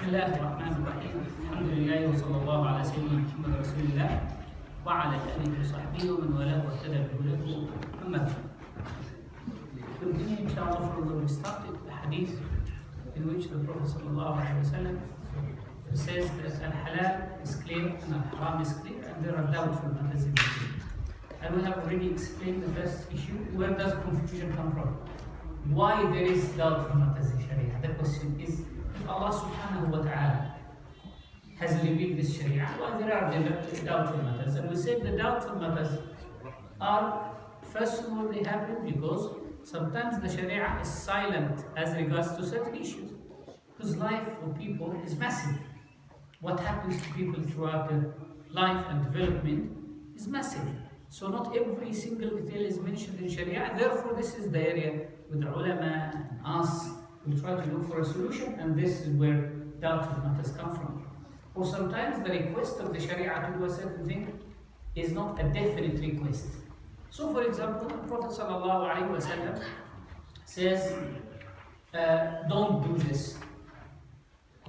بسم الله الرحمن الرحيم. الحمد لله وصلى الله على سيدنا محمد رسول الله وعلى آله وصحبه ومن والاه واهتدى بهداه. أما بعد. Continuing inshallah from where we started, the hadith in which the Prophet sallallahu alaihi wasallam says that al-halal is clear and al-haram is clear, and there are doubtful matters in between. And we have already explained the first issue. Where does confusion come from? Why there is doubtful matters in Sharia? The question is, if Allah subhanahu wa ta'ala has revealed this Sharia, why there are doubtful matters? And we said the doubtful matters are, first of all, they happen because sometimes the Sharia is silent as regards to certain issues. Because life for people is massive. What happens to people throughout their life and development is massive. So not every single detail is mentioned in Sharia, and therefore this is the area with the ulama and us will try to look for a solution, and this is where doubtful matters come from. Or sometimes the request of the Sharia to do a certain thing is not a definite request. So for example, the Prophet ﷺ says, don't do this,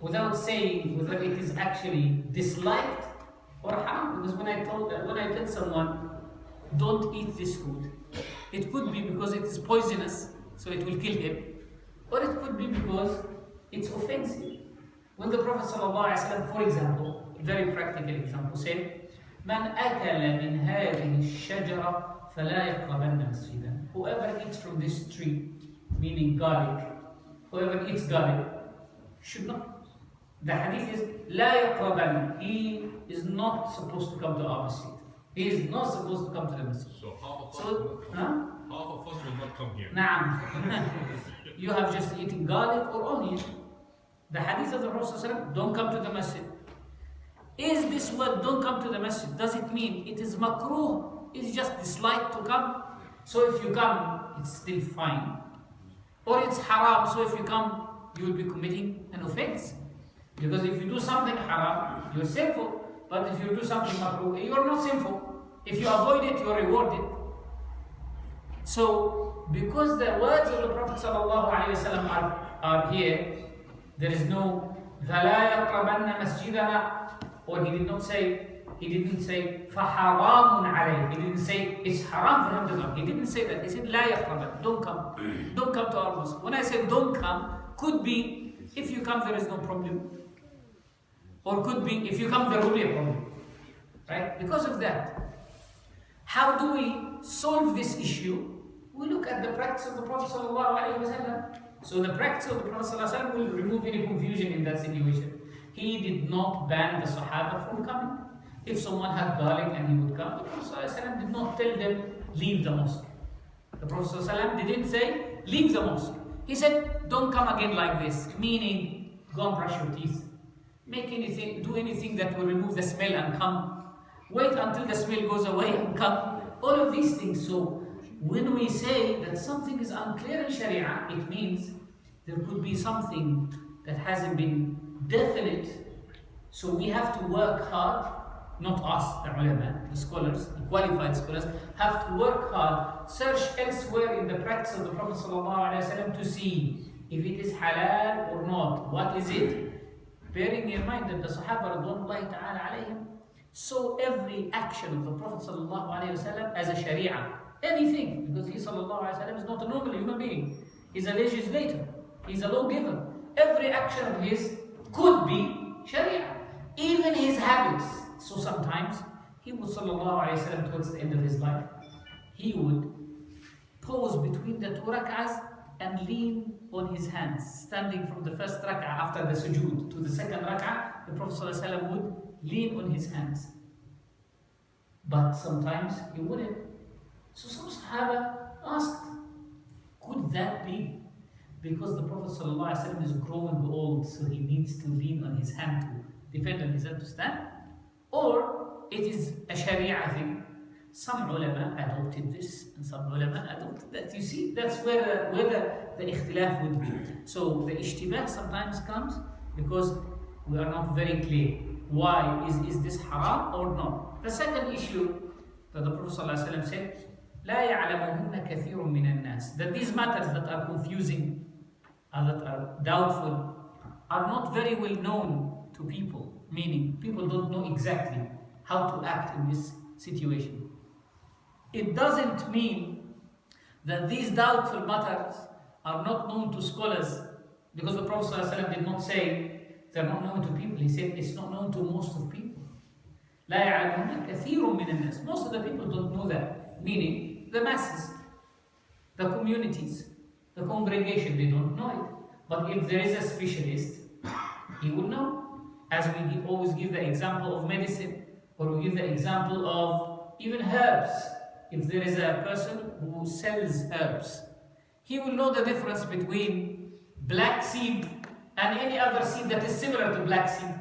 without saying whether it is actually disliked or haram. Because when I tell someone, don't eat this food, it could be because it is poisonous, so it will kill him, or it could be because it's offensive. When the Prophet ﷺ, for example, very practical example, said, "Man akala min hadhihi ash-shajara fala yaqrabanna masjidan." Whoever eats from this tree, meaning garlic, whoever eats garlic should not. The hadith is la yaqrabanna. He is not supposed to come to our masjid. He is not supposed to come to the masjid. So half of us will not come here. Naam. You have just eaten garlic or onion. The hadith of the Prophet ﷺ, don't come to the masjid. Is this word don't come to the masjid, does it mean it is makruh? It's just disliked to come? So if you come, it's still fine. Or it's haram, so if you come, you will be committing an offense. Because if you do something haram, you're sinful. But if you do something makruh, you are not sinful. If you avoid it, you are rewarded. So, because the words of the Prophet ﷺ are here, there is no فَلَا يَقْرَبَنَّ مَسْجِدَنَا, or he didn't say فَحَرَامٌ عَلَيْهِ. He didn't say it's haram for him to come. He didn't say that. He said لَا يَقْرَبَنَّ, don't come. Don't come to our mosque. When I say don't come, could be if you come there is no problem. Or could be if you come there will be a problem. Right? Because of that. How do we solve this issue? We look at the practice of the Prophet ﷺ. So the practice of the Prophet ﷺ will remove any confusion in that situation. He did not ban the Sahaba from coming. If someone had garlic and he would come, the Prophet ﷺ did not tell them, leave the mosque. The Prophet ﷺ didn't say, leave the mosque. He said, don't come again like this. Meaning, go and brush your teeth. Do anything that will remove the smell and come. Wait until the smell goes away and come. All of these things. So, when we say that something is unclear in Sharia, it means there could be something that hasn't been definite. So we have to work hard, not us, the ulama, the scholars, the qualified scholars, have to work hard, search elsewhere in the practice of the Prophet ﷺ to see if it is halal or not. What is it? Bearing in mind that the Sahaba radwanullahi ta'ala alayhim saw every action of the Prophet ﷺ as a Sharia. Anything, because he ﷺ is not a normal human being. He's a legislator. He's a lawgiver. Every action of his could be Sharia. Even his habits. So sometimes he would ﷺ towards the end of his life, he would pause between the two rak'ahs and lean on his hands. Standing from the first rak'ah after the sujood to the second rak'ah, the Prophet ﷺ would lean on his hands. But sometimes he wouldn't. So some Sahaba asked, could that be because the Prophet ﷺ is growing old, so he needs to lean on his hand to depend on his hand to stand? Or it is a Sharia thing? Some ulama adopted this and some ulama adopted that. You see, that's where the ikhtilaf would be. So the ishtibah sometimes comes because we are not very clear. Why? Is this haram or not? The second issue that the Prophet ﷺ said, لا يعلمهن كثير من الناس. That these matters that are confusing, that are doubtful, are not very well known to people, meaning people don't know exactly how to act in this situation. It doesn't mean that these doubtful matters are not known to scholars, because the Prophet ﷺ did not say they're not known to people. He said it's not known to most of people. لا يعلمون كثير من الناس. Most of the people don't know that, meaning the masses, the communities, the congregation, they don't know it. But if there is a specialist, he will know. As we always give the example of medicine, or we give the example of even herbs. If there is a person who sells herbs, he will know the difference between black seed and any other seed that is similar to black seed.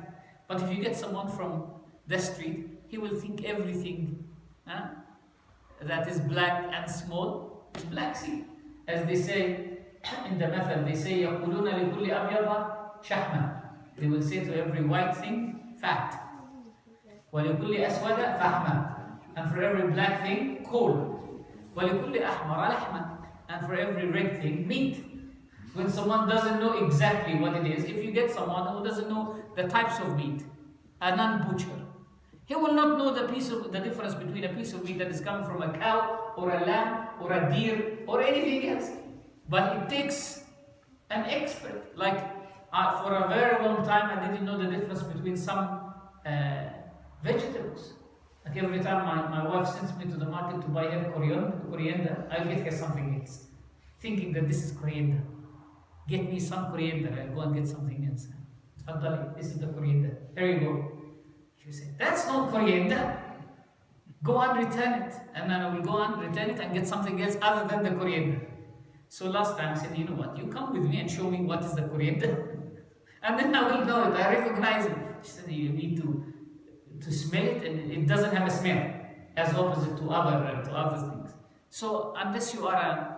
But if you get someone from the street, he will think everything that is black and small is black seed. As they say in the method, they say يَقُولُونَ لِكُلِّ أَبْيَضَ شَحْمًا. They will say to every white thing, fat. وَلِكُلِّ أَسْوَدَ فَحْمًا. And for every black thing, coal. وَلِكُلِّ أَحْمَرَ لَحْمًا. And for every red thing, meat. When someone doesn't know exactly what it is, if you get someone who doesn't know the types of meat, a non-butcher, he will not know the difference between a piece of meat that is coming from a cow, or a lamb, or a deer, or anything else. But it takes an expert. Like for a very long time, I didn't know the difference between some vegetables. Like every time my wife sends me to the market to buy her coriander, I'll get her something else, thinking that this is coriander. Get me some coriander, I'll go and get something else. This is the coriander. Here you go. She said, that's not coriander. Go and return it. And then I will go and return it and get something else other than the coriander. So last time I said, you know what, you come with me and show me what is the coriander. And then I will know it, I recognize it. She said, you need to smell it, and it doesn't have a smell, as opposite to other things. So unless you are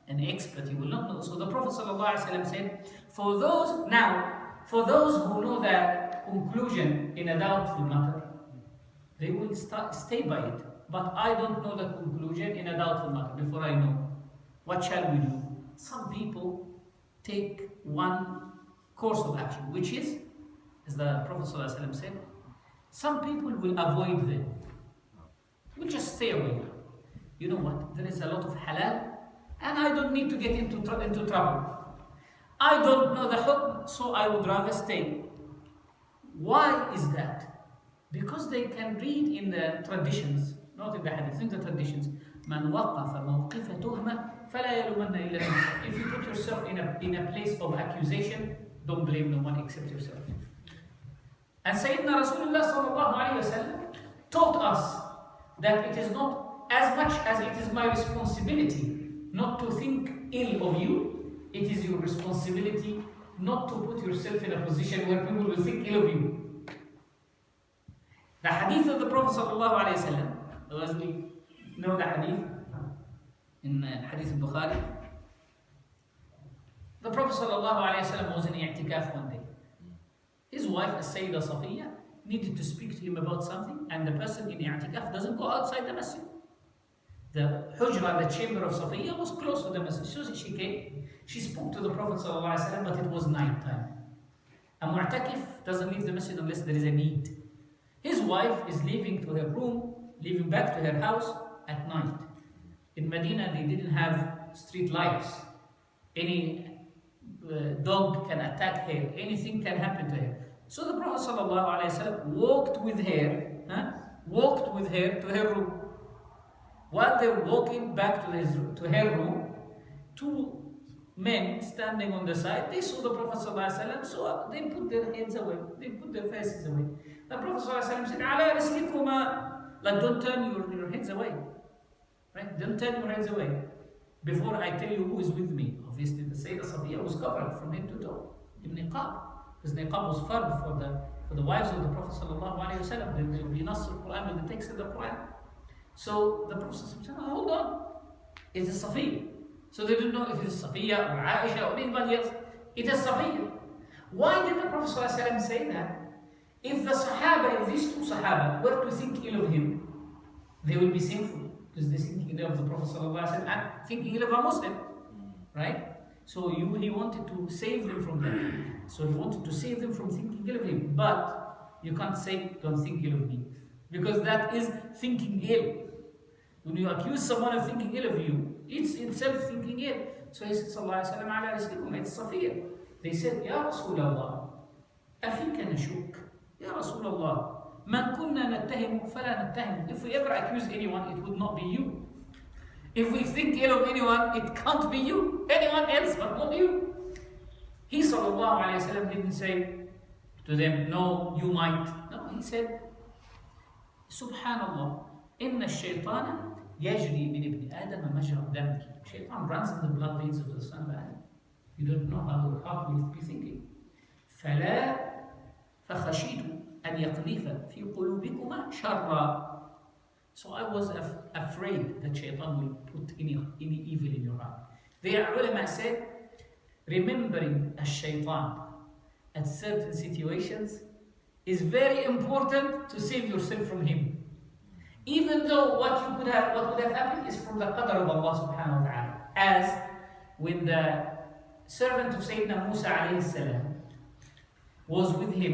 an expert, you will not know. So the Prophet ﷺ said, for those who know the conclusion in a doubtful matter, they will stay by it. But I don't know the conclusion in a doubtful matter. Before I know, what shall we do? Some people take one course of action, which is, as the Prophet ﷺ said, some people will avoid them. Will just stay away. You know what? There is a lot of halal, and I don't need to get into trouble. I don't know the hukm, so I would rather stay. Why is that? Because they can read in the traditions, not in the hadith, in the traditions. من وقف موقف تهمة فلا يلومن إلا نفسه. If you put yourself in a place of accusation, don't blame no one except yourself. And Sayyidina Rasulullah sallallahu alayhi wasallam taught us that it is not as much as it is my responsibility not to think ill of you, it is your responsibility not to put yourself in a position where people will think ill of you. The hadith of the Prophet sallallahu alayhi wasallam, as we know the hadith in Hadith al-Bukhari, the Prophet sallallahu alayhi wasallam was in i'tikaf one day. His wife, As-Sayyida Safiya, needed to speak to him about something, and the person in i'tikaf doesn't go outside the masjid. The hujra, the chamber of Safiya, was close to the masjid. So she came, she spoke to the Prophet ﷺ, but it was night time. A mu'takif doesn't leave the masjid unless there is a need. His wife is leaving to her room, leaving back to her house at night. In Medina, they didn't have street lights. Any dog can attack her, anything can happen to her. So the Prophet ﷺ walked with her to her room. While they were walking back to her room, two men standing on the side, they saw the Prophet ﷺ, so they put their heads away, they put their faces away. The Prophet ﷺ said, "Ala rislikuma," like don't turn your heads away. Right? Don't turn your heads away. Before I tell you who is with me, obviously the Sayyida Safiya was covered from head to toe in niqab, because niqab was fard for the wives of the Prophet sallallahu alaihi wasallam. There will be nas al-Quran with the text of the Quran. So the Prophet said, hold on, it is Safiya. So they didn't know if it is Safiya or Aisha or anybody else. It is Safiya. Why did the Prophet sallallahu alaihi wasallam say that? If the Sahaba, if these two Sahaba were to think ill of him, they will be sinful. Because they think ill of the Prophet ﷺ and thinking ill of a Muslim, right? So he wanted to save them from that. So he wanted to save them from thinking ill of him. But you can't say, don't think ill of me. Because that is thinking ill. When you accuse someone of thinking ill of you, it's itself thinking ill. So he said, Sallallahu Alaihi Wasallam, ala rislikum, it's Safir. They said, Ya Rasulullah, أفيك نشك يا رسول الله من كنا نتهم فلا نتهم. If we ever accuse anyone, it would not be you. If we think ill of anyone, it can't be you. Anyone else but not you. He sallallahu alayhi wa sallam didn't say to them, no, you might. No, he said, Subhanallah, إن الشيطان يجري من ابن آدم مجرى الدم. Shaitan runs in the blood veins of the son of Adam. You don't know how your heart will be thinking. فخشيت أن يقذف في قلوبكما شرا. So I was afraid that Shaitan will put any evil in your heart. The ulama said, remembering a Shaitan at certain situations is very important to save yourself from him. Even though what would have happened is from the qadr of Allah subhanahu wa ta'ala. As when the servant of Sayyidina Musa alayhi salam was with him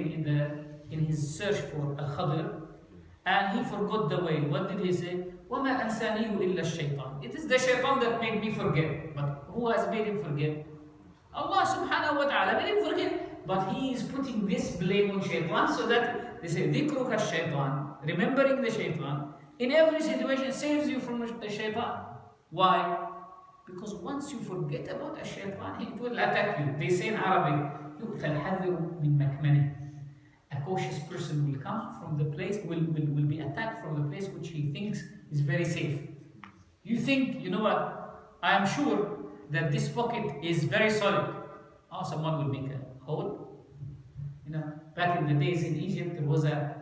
in his search for al-Khadir, and he forgot the way. What did he say? وَمَا أَنْسَانِيهُ إِلَّا الشَّيْطَانِ. It is the shaitan that made me forget. But who has made him forget? Allah subhanahu wa ta'ala made him forget. But he is putting this blame on shaitan, so that they say, ذِكْرُكَ الشَّيْطَانِ, remembering the shaitan, in every situation saves you from the shaitan. Why? Because once you forget about a shaitan, it will attack you. They say in Arabic, يُؤْتَى الْحَذِرُ مِنْ مَكْمَنِهِ. A cautious person will come from the place, will be attacked from the place which he thinks is very safe. You think, you know what, I am sure that this pocket is very solid. Oh, someone will make a hole. You know, back in the days in Egypt, there was a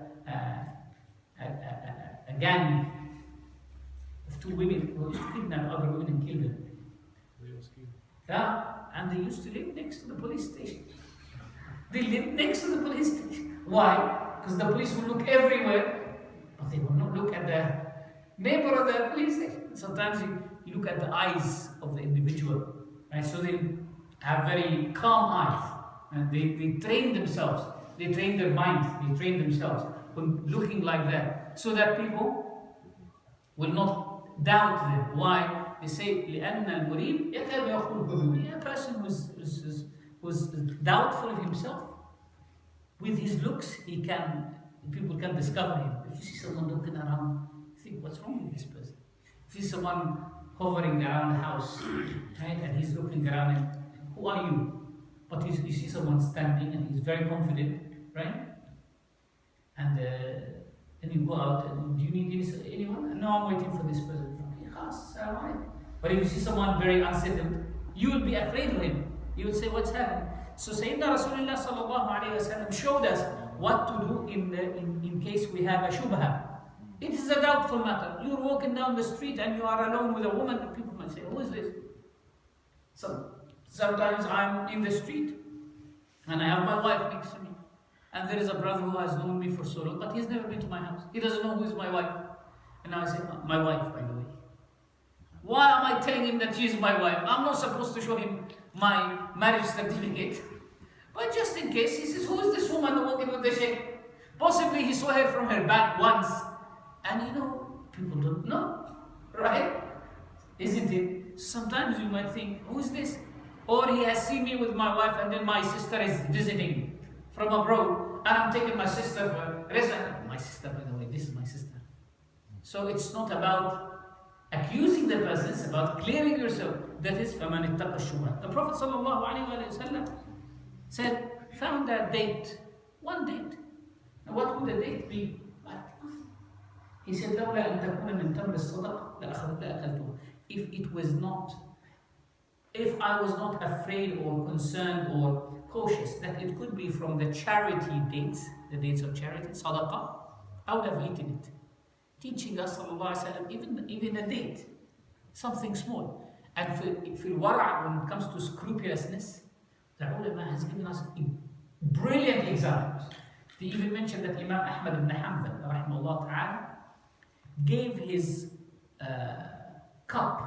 gang of two women who used to kidnap other women and kill them. Yeah, and they used to live next to the police station. They lived next to the police station. Why? Because the police will look everywhere, but they will not look at the neighbor of the police station. Sometimes you look at the eyes of the individual, right? So they have very calm eyes, and they train themselves, they train their minds, they train themselves from looking like that, so that people will not doubt them. Why? They say, لأن المريب يكاد يخون كذوبه. A person who's doubtful of himself, with his looks, people can discover him. If you see someone looking around, think, what's wrong with this person? If you see someone hovering around the house, right, and he's looking around, and who are you? But you see someone standing and he's very confident, right? And then you go out, and do you need anyone? No, I'm waiting for this person. But if you see someone very unsettled, you will be afraid of him. You will say, what's happening? So Sayyidina Rasulullah sallallahu alayhi wa sallam showed us what to do in case we have a shubha. It is a doubtful matter. You're walking down the street and you are alone with a woman, and people might say, who is this? Sometimes I'm in the street and I have my wife next to me. And there is a brother who has known me for so long, but he's never been to my house. He doesn't know who is my wife. And I say, my wife, by the way. Why am I telling him that she is my wife? I'm not supposed to show him my marriage certificate. But just in case, he says, who is this woman walking with the Shaykh? Possibly he saw her from her back once. And you know, people don't know, right? Isn't it? Sometimes you might think, who is this? Or he has seen me with my wife, and then my sister is visiting from abroad, and I'm taking my sister for rest. My sister, by the way, this is my sister. So it's not about accusing the person, it's about clearing yourself. That is, فَمَنِ اتَّقَى الشُّبْهَةِ. The Prophet ﷺ said, found a date, one date. And what would the date be? Like nothing. He said, لَوْلَا أَن تَكُونَ مِن تَمْرِ الصَّدَقَ لَأَخَذْتُهُ. If I was not afraid or concerned or cautious that it could be from the charity dates, the dates of charity, sadaqah, I would have eaten it. Teaching us, sallallahu alaihi wasallam, even a date, something small. And for wara', when it comes to scrupulousness, the ulama has given us brilliant examples. They even mentioned that Imam Ahmed ibn Hanbal, rahimahullah ta'ala, gave his cup,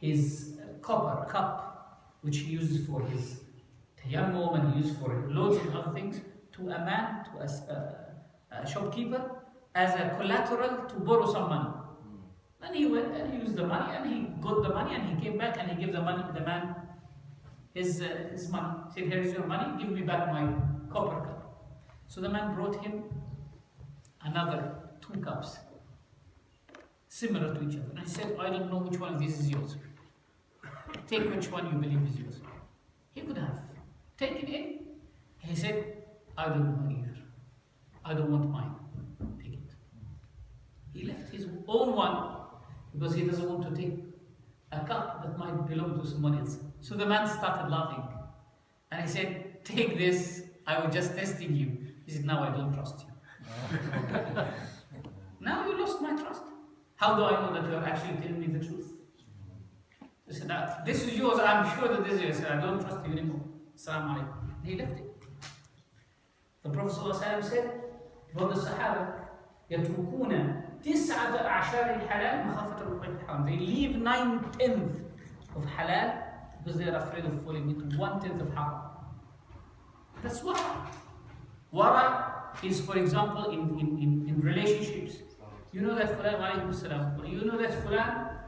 his copper cup, which he uses for his a young woman used for loads of other things, to a man, to a shopkeeper, as a collateral to borrow some money. And he went and he used the money and he got the money and he came back and he gave the man his money. He said, here is your money, give me back my copper cup. So the man brought him another 2 cups, similar to each other. And he said, I don't know which one of these is yours. Take which one you believe is yours. He could have taken it. He said, I don't know either. I don't want mine. Take it. He left his own one because he doesn't want to take a cup that might belong to someone else. So the man started laughing. And he said, take this. I was just testing you. He said, now I don't trust you. Now you lost my trust. How do I know that you are actually telling me the truth? He said, this is yours. I'm sure that this is yours. I don't trust you anymore. Assalamu alaikum. He left it. The Prophet ﷺ said, about the Sahaba, يَتْرُكُونَ تِسْعَةَ أَعْشَارِ الْحَلَالِ مَخَافَةَ الْوُقُوعِ الْحَرَامِ. They leave 9/10 of halal because they are afraid of falling into 1/10 of haram. That's wara. Wara is, for example, in relationships. You know that Fulan, alaykum salam, you know that Fulan,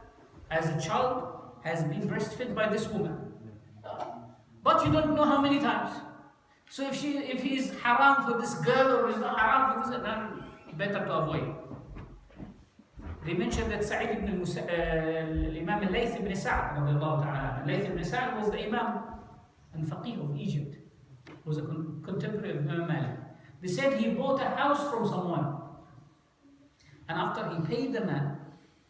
as a child, has been breastfed by this woman. But you don't know how many times. So if he is haram for this girl or is not haram for this, then better to avoid. They mentioned that Saad ibn Imam al-Layth ibn Saad, al-Layth ibn Saad was the Imam and Faqih of Egypt. He was a contemporary of Imam Malik. They said he bought a house from someone. And after he paid the man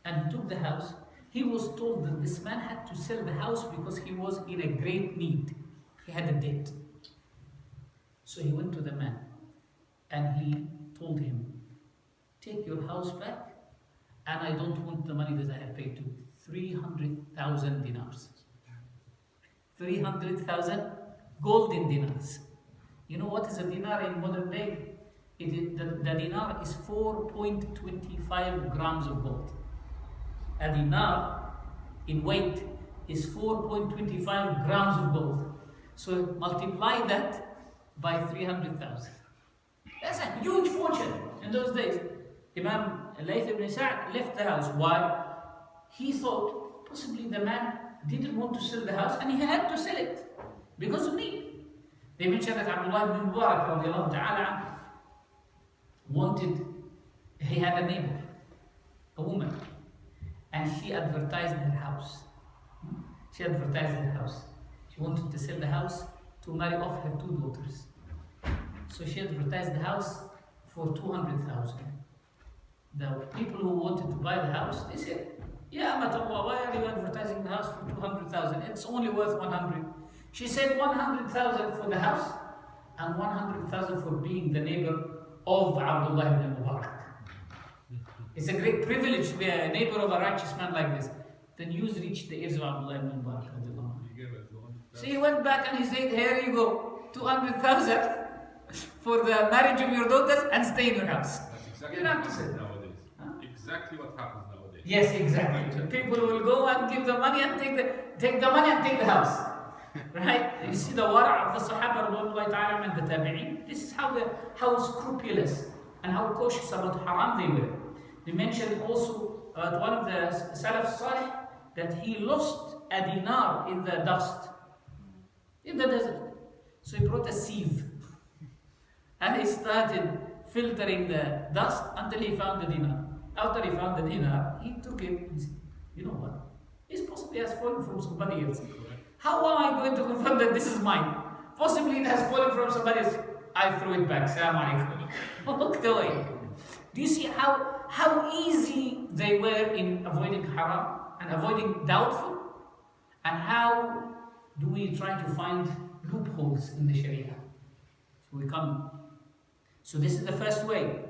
and took the house, he was told that this man had to sell the house because he was in a great need. He had a debt. So he went to the man and he told him, take your house back and I don't want the money that I have paid to. 300,000 dinars. 300,000 golden dinars. You know what is a dinar in modern day? The dinar is 4.25 grams of gold. A dinar in weight is 4.25 grams of gold. So multiply that by 300,000. That's a huge fortune in those days. Imam al-Layth ibn Sa'd left the house. Why? He thought possibly the man didn't want to sell the house and he had to sell it because of need. They mentioned that Abdullah ibn Mubarak radiallahu ta'ala he had a neighbor, a woman, and she advertised her house. She advertised her house. She wanted to sell the house to marry off her 2 daughters. So she advertised the house for 200,000. The people who wanted to buy the house, they said, Ya Amatullah, why are you advertising the house for 200,000? It's only worth 100. She said 100,000 for the house and 100,000 for being the neighbor of Abdullah ibn Mubarak. It's a great privilege to be a neighbor of a righteous man like this. The news reached the ears of Abdullah ibn Mubarak. So he went back and he said, here you go, 200,000 for the marriage of your daughters and stay in your house. Exactly you don't have to say. Nowadays. Huh? Exactly what happens nowadays. Yes, exactly. People will go and give the money and take the money and take the house. Right? You see the wara' of the Sahaba and the Tabi'een. This is how scrupulous and how cautious about haram they were. They mentioned also about one of the Salaf Salih that he lost a dinar in the dust, in the desert. So he brought a sieve and he started filtering the dust until he found the dinar. After he found the dinar, he took it. He said, you know what? This possibly has fallen from somebody else. How am I going to confirm that this is mine? Possibly it has fallen from somebody else. I threw it back. Salam alaikum. Walked away. Do you see how easy they were in avoiding haram and avoiding doubtful? And how do we try to find loopholes in the Sharia? So this is the first way.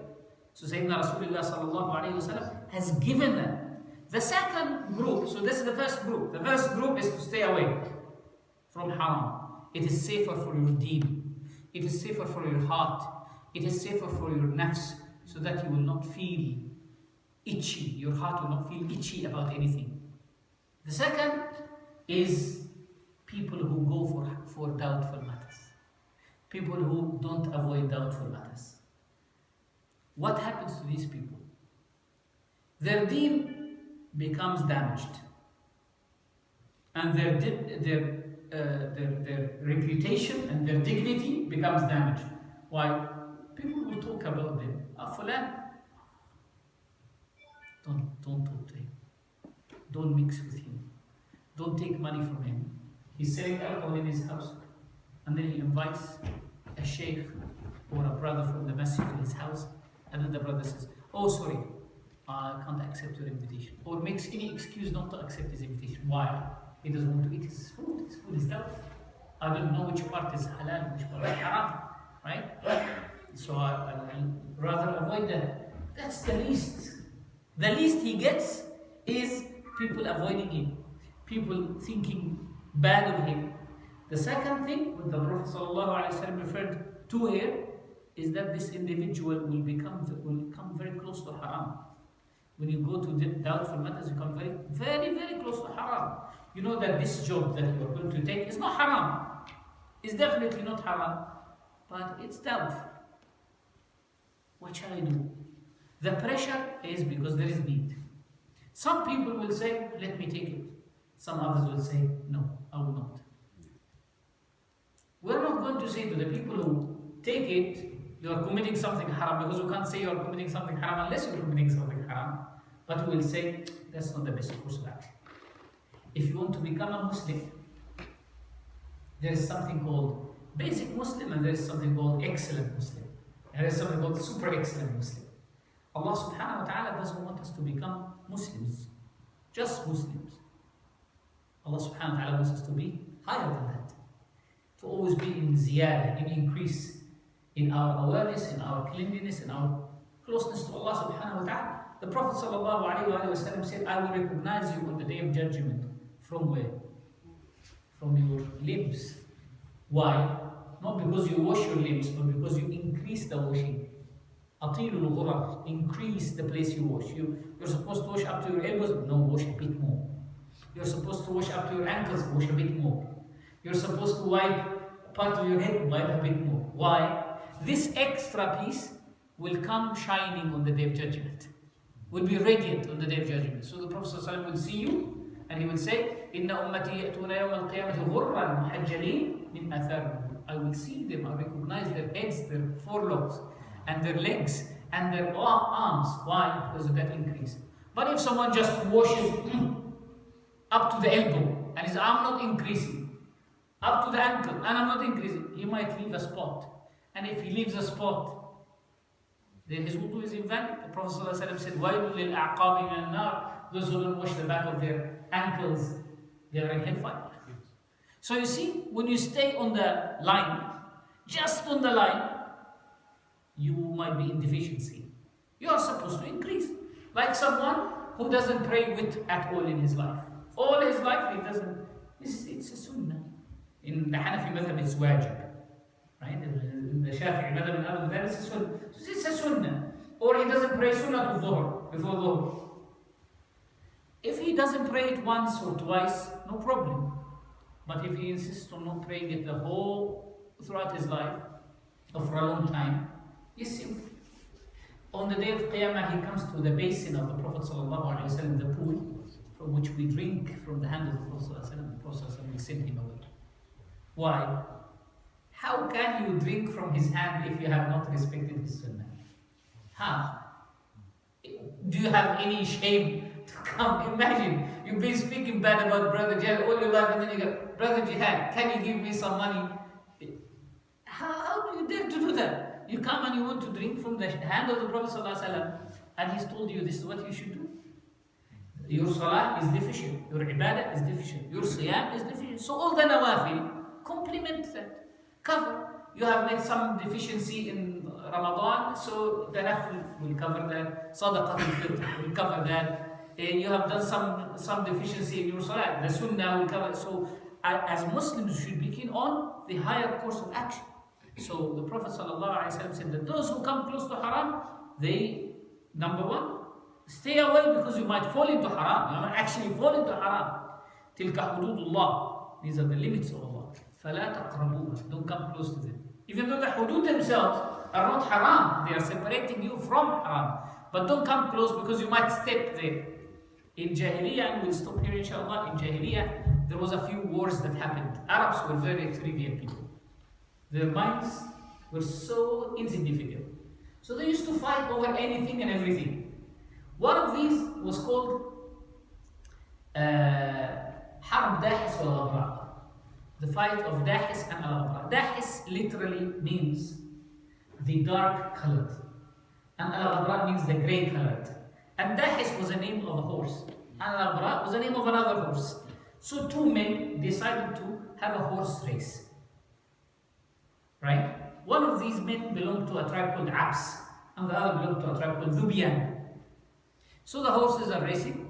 So Sayyidina Rasulullah sallallahu alayhi wasallam has given them. The second group, so this is the first group. The first group is to stay away from haram. It is safer for your deen. It is safer for your heart. It is safer for your nafs, so that you will not feel itchy. Your heart will not feel itchy about anything. The second is people who go for doubtful matters, people who don't avoid doubtful matters. What happens to these people? Their deen becomes damaged, and their reputation and their dignity becomes damaged. Why? People will talk about them. Fulan, don't talk to him. Don't mix with him. Don't take money from him. He's selling alcohol in his house, and then he invites a Shaykh or a brother from the masjid to his house, and then the brother says, "Oh, sorry, I can't accept your invitation," or makes any excuse not to accept his invitation. Why? He doesn't want to eat his food. His food is doubtful. I don't know which part is halal, which part is haram, right? So I'd rather avoid that. That's the least. The least he gets is people avoiding him, people thinking bad of him. The second thing what the Prophet ﷺ referred to here is that this individual will come very close to haram. When you go to doubtful matters, you come very, very, very close to haram. You know that this job that you are going to take is not haram. It's definitely not haram, but it's doubtful. What shall I do? The pressure is because there is need. Some people will say, "Let me take it." Some others will say, "No, I will not." We're not going to say to the people who take it, "You are committing something haram," because we can't say you are committing something haram unless you are committing something haram. But we will say, that's not the best course of action. If you want to become a Muslim, there is something called basic Muslim, and there is something called excellent Muslim. And there is something called super excellent Muslim. Allah subhanahu wa ta'ala doesn't want us to become Muslims, just Muslims. Allah subhanahu wa ta'ala wants us to be higher than that. To always be in ziyada, in increase, in our awareness, in our cleanliness, in our closeness to Allah subhanahu wa ta'ala. The Prophet sallallahu alayhi wa sallam said, "I will recognize you on the day of judgment." From where? From your limbs. Why? Not because you wash your limbs, but because you increase the washing. Atilul ghurab, increase the place you wash. You're supposed to wash up to your elbows, no, wash a bit more. You're supposed to wash up to your ankles, wash a bit more. You're supposed to wipe part of your head, wipe a bit more. Why? This extra piece will come shining on the day of judgment, will be radiant on the day of judgment. So the Prophet ﷺ will see you, and he will say, "Inna ummati ya'tuna yawm al-qiyamati ghurran muhajjalin min athar." I will see them, I recognize their heads, their forelocks, and their legs, and their arms. Why? Because of that increase. But if someone just washes up to the elbow, and his arm not increasing, up to the ankle, and I'm not increasing, he might leave a spot. And if he leaves a spot, then his wudu is invalid. The Prophet ﷺ said, "Wailul lil a'qabi min an-nar." Those who don't wash the back of their ankles, they are in hellfire. So you see, when you stay on the line, just on the line, you might be in deficiency. You are supposed to increase. Like someone who doesn't pray with at all in his life. All his life he doesn't. It's a sunnah. In the Hanafi madhab it's wajib. Right? In the Shafi'i madhab it's a sunnah. Or he doesn't pray sunnah to dhuhr, before dhuhr. If he doesn't pray it once or twice, no problem. But if he insists on not praying it throughout his life, or for a long time, yes, on the day of Qiyamah, he comes to the basin of the Prophet ﷺ, the pool from which we drink from the hand of the Prophet ﷺ. The Prophet ﷺ will send him away. Why? How can you drink from his hand if you have not respected his sunnah? How? Do you have any shame to come? Imagine, you've been speaking bad about Brother Jihad all your life, and then you go, "Brother Jihad, can you give me some money?" How do you dare to do that? You come and you want to drink from the hand of the Prophet ﷺ, and he's told you this is what you should do. Your salah is deficient, your ibadah is deficient, your siyam is deficient. So all the nawafil complement that. Cover. You have made some deficiency in Ramadan, so the nafil will cover that. Sadaqat al-fitr will cover that. You have done some deficiency in your salah, the sunnah will cover it. So as Muslims should be keen on the higher course of action. So the Prophet ﷺ said that those who come close to haram, they, number one, stay away because you might fall into haram. You might actually fall into haram. Tilka hududullah. These are the limits of Allah. فَلَا تَقْرَبُوهَا. Don't come close to them. Even though the hudud themselves are not haram, they are separating you from haram. But don't come close because you might step there. In Jahiliyyah, and we'll stop here inshallah, in Jahiliyyah, there was a few wars that happened. Arabs were very trivial people. Their minds were so insignificant. So they used to fight over anything and everything. One of these was called Harb Dahis wal-Ghabra. The fight of Dahis and al-Ghabra. Dahis literally means the dark colored, and al-Ghabra means the grey colored. And Dahis was the name of a horse, and al-Ghabra was the name of another horse. So two men decided to have a horse race. Right? One of these men belonged to a tribe called Abs, and the other belonged to a tribe called Dhubiyan. So the horses are racing,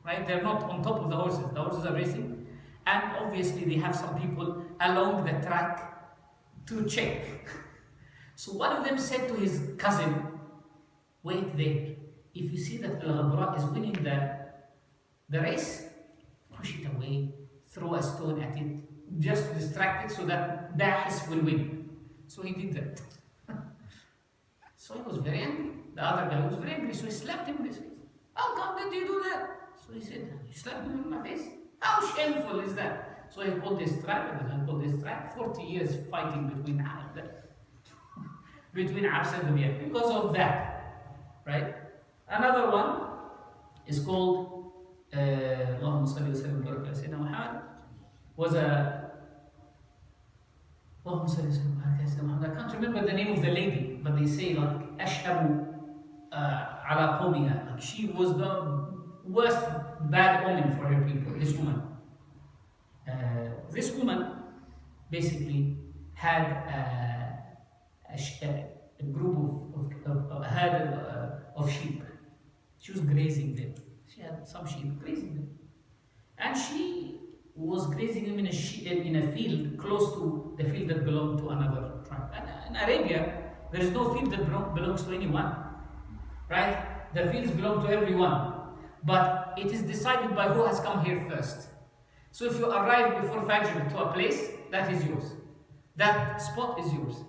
right? They're not on top of the horses are racing, and obviously they have some people along the track to check. So one of them said to his cousin, wait there, if you see that al-Ghabra is winning the race, push it away, throw a stone at it, just to distract it so that Dahis will win. So he did that. So he was very angry. The other guy was very angry, so he slapped him in his face. How come did you do that? So he said, you slapped me in my face? How shameful is that? So he called this tribe, and he called this tribe 40 years fighting between Abs and Dhubiyan because of that. Right? Another one is called Allahumma salli wa sallim wa barik ala Sayyidina Muhammad. Was a Allahumma salli wa sallim wa barik ala Sayyidina Muhammad. I can't remember the name of the lady, but they say like Ash'abu ala qawmiha. Like she was the worst bad omen for her people. This woman basically had a group of herd of sheep. She was grazing them. She had some sheep grazing them, and she was grazing them in a field close to the field that belonged to another tribe. And in Arabia, there is no field that belongs to anyone, right? The fields belong to everyone, but it is decided by who has come here first. So if you arrive before Fajr to a place, that is yours. That spot is yours.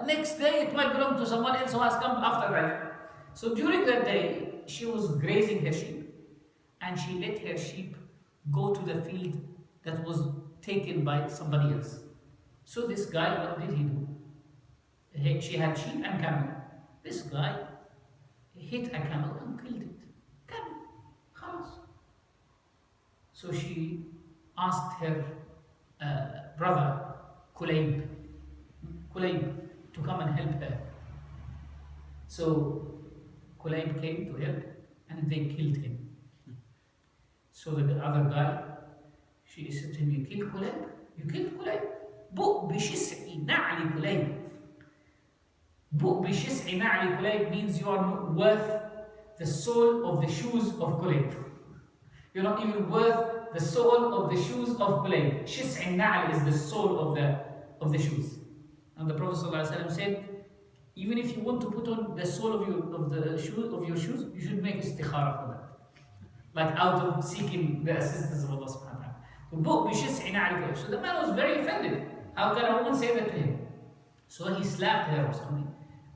Next day, it might belong to someone else who has come after Fajr. So during that day, she was grazing her sheep, and she let her sheep go to the field that was taken by somebody else. So this guy, what did he do? She had sheep and camel. This guy hit a camel and killed it. Camel, khalas. So she asked her brother, Kulayb, to come and help her. So Kulayb came to help, and they killed him. So the other guy, she said to him, you killed Kulayb? You killed Kulayb? Bu bishis'i na'li Kulayb. Bu bishis'i na'li Kulayb means you are not worth the sole of the shoes of Kulayb. You're not even worth the sole of the shoes of Kulayb. Shis'i na'li is the sole of the shoes. And the Prophet ﷺ said, even if you want to put on the sole of your shoes, you should make istikhara for that. Like out of seeking the assistance of Allah subhanahu wa ta'ala. So the man was very offended. How can a woman say that to him? So he slapped her or something.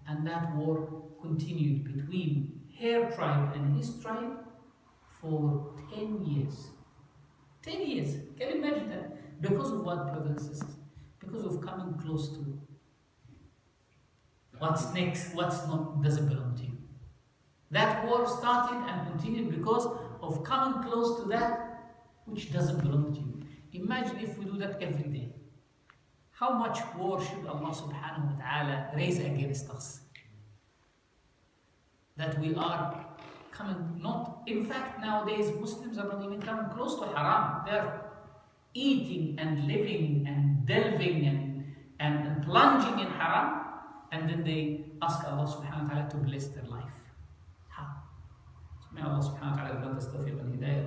And that war continued between her tribe and his tribe for 10 years. 10 years. Can you imagine that? Because of what, brothers and sisters? Because of coming close to what's next, what's not, doesn't belong to you. That war started and continued because of coming close to that which doesn't belong to you. Imagine if we do that every day. How much war should Allah subhanahu wa ta'ala raise against us? That we are coming not, in fact nowadays Muslims are not even coming close to haram. They're eating and living and delving and plunging in haram, and then they ask Allah subhanahu wa ta'ala to bless their life. May Allah subhanahu wa ta'ala grant us tawfiq and hidayah.